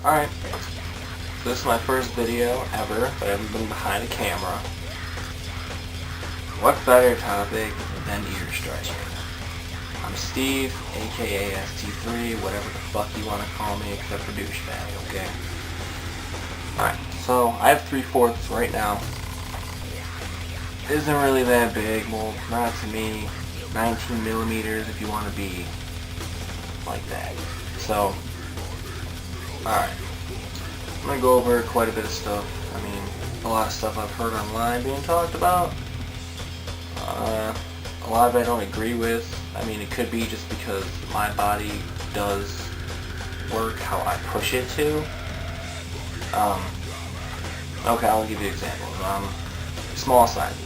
Alright, so this is my first video ever that I've ever been behind a camera. What better topic than ear stretching? I'm Steve, aka ST3, whatever the fuck you want to call me except for douchebag, okay? Alright, so I have 3/4 right now. Isn't really that big, well, not to me. 19 millimeters if you want to be like that. So, alright. I'm going to go over quite a bit of stuff. I mean, a lot of stuff I've heard online being talked about. A lot of it I don't agree with. I mean, it could be just because my body does work how I push it to. Okay, I'll give you examples. Small sizes.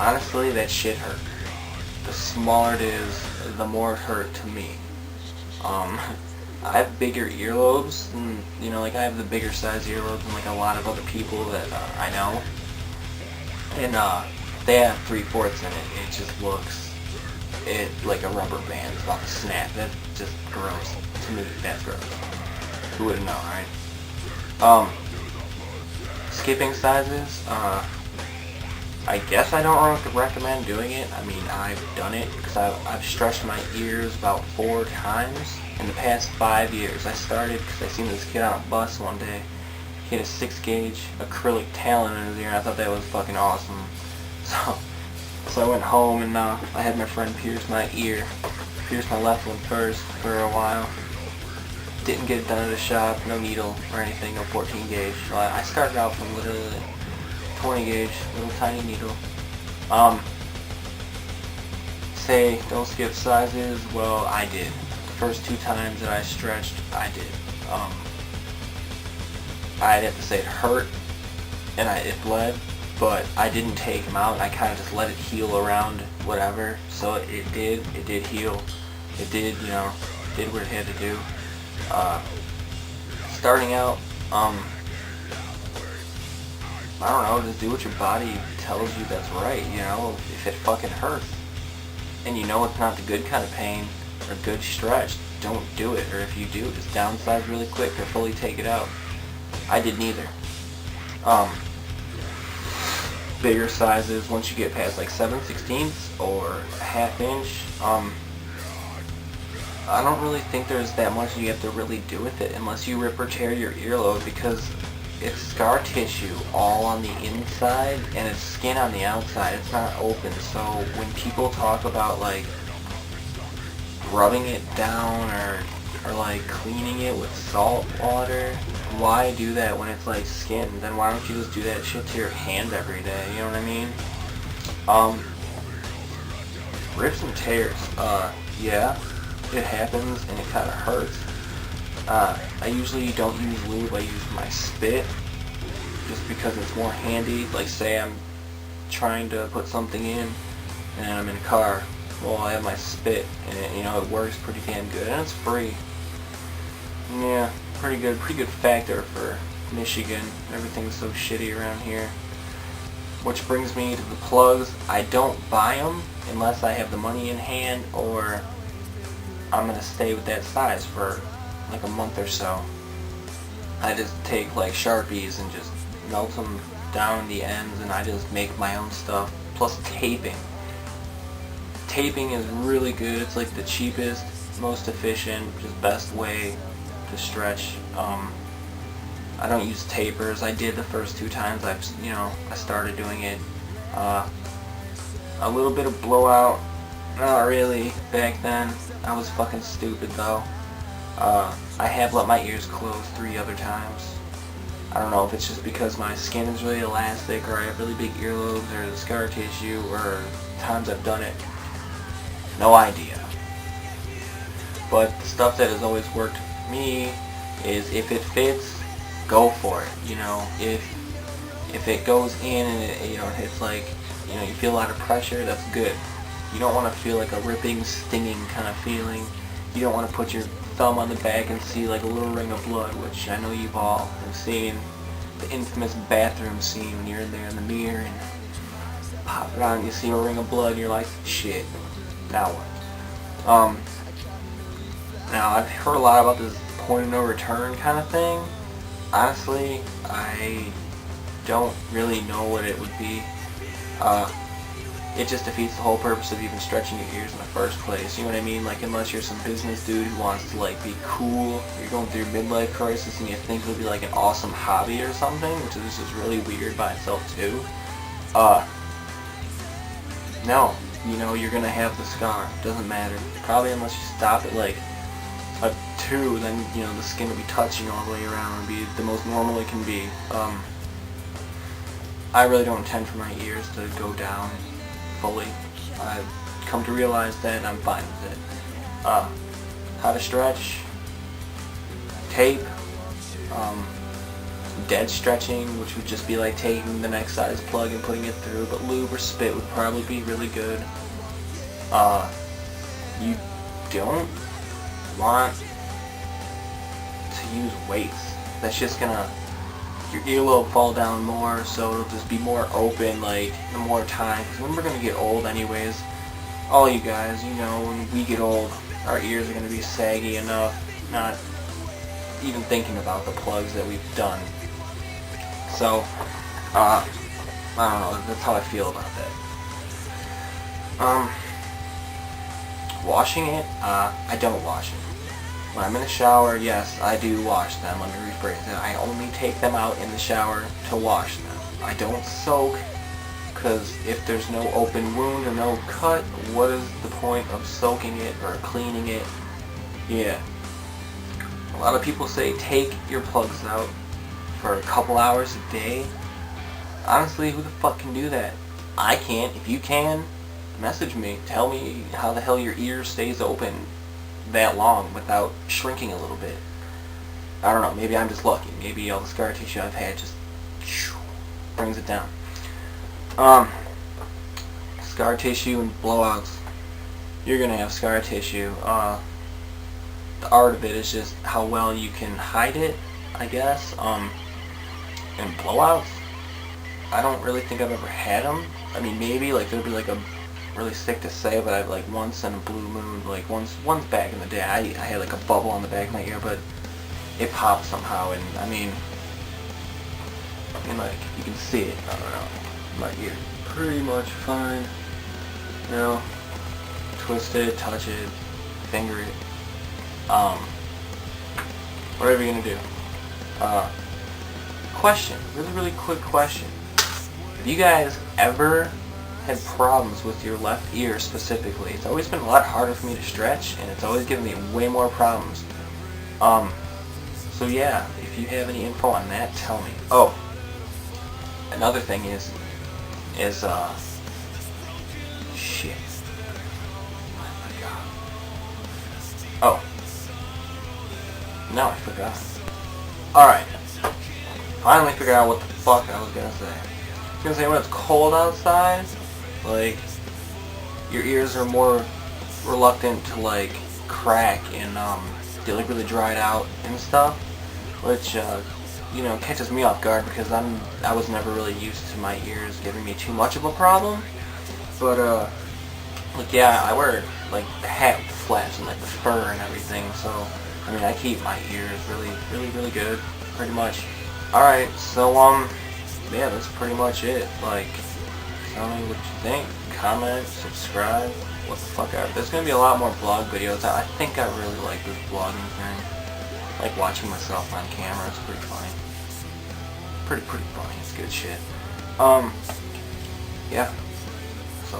Honestly, that shit hurt. The smaller it is, the more it hurt to me. I have bigger earlobes, and like I have the bigger size earlobes than like a lot of other people that I know, and they have 3/4 in it. It just looks like a rubber band. It's about to snap. That's just gross to me. That's gross. Who wouldn't know, right? Skipping sizes. I guess I don't recommend doing it. I mean, I've done it because I've stretched my ears about 4 times in the past 5 years. I started because I seen this kid on a bus one day. He had a 6-gauge acrylic Talon in his ear, and I thought that was fucking awesome. So I went home and I had my friend pierce my ear. Pierced my left one first for a while. Didn't get it done at a shop, no needle or anything, no 14-gauge. So I started out from literally 20-gauge, little tiny needle. Say don't skip sizes. Well, I did. The first 2 times that I stretched, I did. I'd have to say it hurt and it bled, but I didn't take them out. I kind of just let it heal around whatever. So it did heal. It did, did what it had to do. Starting out, I don't know, just do what your body tells you that's right, if it fucking hurts. And it's not the good kind of pain or good stretch, don't do it. Or if you do, just downsize really quick or fully take it out. I did neither. Bigger sizes, once you get past like 7/16 or a 1/2 inch, I don't really think there's that much you have to really do with it unless you rip or tear your earlobe, because it's scar tissue all on the inside and it's skin on the outside. It's not open. So when people talk about like rubbing it down or like cleaning it with salt water, why do that when it's like skin? Then why don't you just do that shit to your hand every day? You know what I mean? Rips and tears. Yeah, it happens and it kind of hurts. I usually don't use lube, I use my spit, just because it's more handy. Like say I'm trying to put something in and I'm in a car, well I have my spit and it works pretty damn good and it's free. Yeah, pretty good factor for Michigan. Everything's so shitty around here. Which brings me to the plugs. I don't buy them unless I have the money in hand or I'm gonna stay with that size for like a month or so. I just take like Sharpies and just melt them down the ends and I just make my own stuff. Plus taping. Taping is really good. It's like the cheapest, most efficient, just best way to stretch. I don't use tapers. I did the first 2 times I started doing it. A little bit of blowout, not really back then. I was fucking stupid though. I have let my ears close 3 other times. I don't know if it's just because my skin is really elastic or I have really big earlobes or the scar tissue or times I've done it. No idea. But the stuff that has always worked for me is if it fits, go for it. If it goes in and it's like, you feel a lot of pressure, that's good. You don't want to feel like a ripping, stinging kind of feeling. You don't want to put your thumb on the back and see like a little ring of blood, which I know you've all have seen. The infamous bathroom scene when you're in there in the mirror and pop it on and you see a ring of blood and you're like, shit, now what? Now I've heard a lot about this point of no return kind of thing. Honestly, I don't really know what it would be. It just defeats the whole purpose of even stretching your ears in the first place. You know what I mean? Like, unless you're some business dude who wants to, like, be cool, you're going through midlife crisis and you think it would be, like, an awesome hobby or something, which is just really weird by itself, too. No. You know, you're gonna have the scar. Doesn't matter. Probably unless you stop at, like, a 2, then, you know, the skin will be touching all the way around and be the most normal it can be. I really don't intend for my ears to go down fully. I've come to realize that I'm fine with it. How to stretch? Tape. Dead stretching, which would just be like taking the next size plug and putting it through, but lube or spit would probably be really good. You don't want to use weights. That's just gonna, your earlobe fall down more, so it'll just be more open, like, the more time. Because when we're gonna get old anyways, all you guys, you know, when we get old, our ears are gonna be saggy enough, not even thinking about the plugs that we've done. So, I don't know, that's how I feel about that. Washing it, I don't wash it. When I'm in the shower, yes, I do wash them. Let me rephrase that. I only take them out in the shower to wash them. I don't soak, because if there's no open wound or no cut, what is the point of soaking it or cleaning it? Yeah. A lot of people say take your plugs out for a couple hours a day. Honestly, who the fuck can do that? I can't. If you can, message me. Tell me how the hell your ear stays open that long without shrinking a little bit. I don't know. Maybe I'm just lucky. Maybe all the scar tissue I've had just brings it down. Scar tissue and blowouts. You're gonna have scar tissue. The art of it is just how well you can hide it, I guess. And blowouts, I don't really think I've ever had them. I mean, maybe, like, there'd be, like, a really sick to say, but I've, like, once in a blue moon, like, once back in the day, I had, like, a bubble on the back of my ear, but it popped somehow, and, I mean, like, you can see it, I don't know, my ear pretty much fine, you know, twist it, touch it, finger it, whatever you're gonna do. Question, really quick question. Have you guys ever had problems with your left ear specifically? It's always been a lot harder for me to stretch, and it's always given me way more problems. So yeah, if you have any info on that, tell me. Oh, another thing is shit. Oh my god. Oh. Now I forgot. Alright. Finally figured out what the fuck I was gonna say. I was gonna say when it's cold outside, like, your ears are more reluctant to, like, crack and get, like, really dried out and stuff, which you know, catches me off guard because I was never really used to my ears giving me too much of a problem. But like, yeah, I wear, like, the hat with the flaps and, like, the fur and everything, so I mean, I keep my ears really good, pretty much. Alright, so yeah, that's pretty much it. Like, tell me what you think, comment, subscribe, what the fuck ever. There's gonna be a lot more vlog videos. I think I really like this vlogging thing. I like watching myself on camera. It's pretty funny. Pretty funny. It's good shit. Yeah. So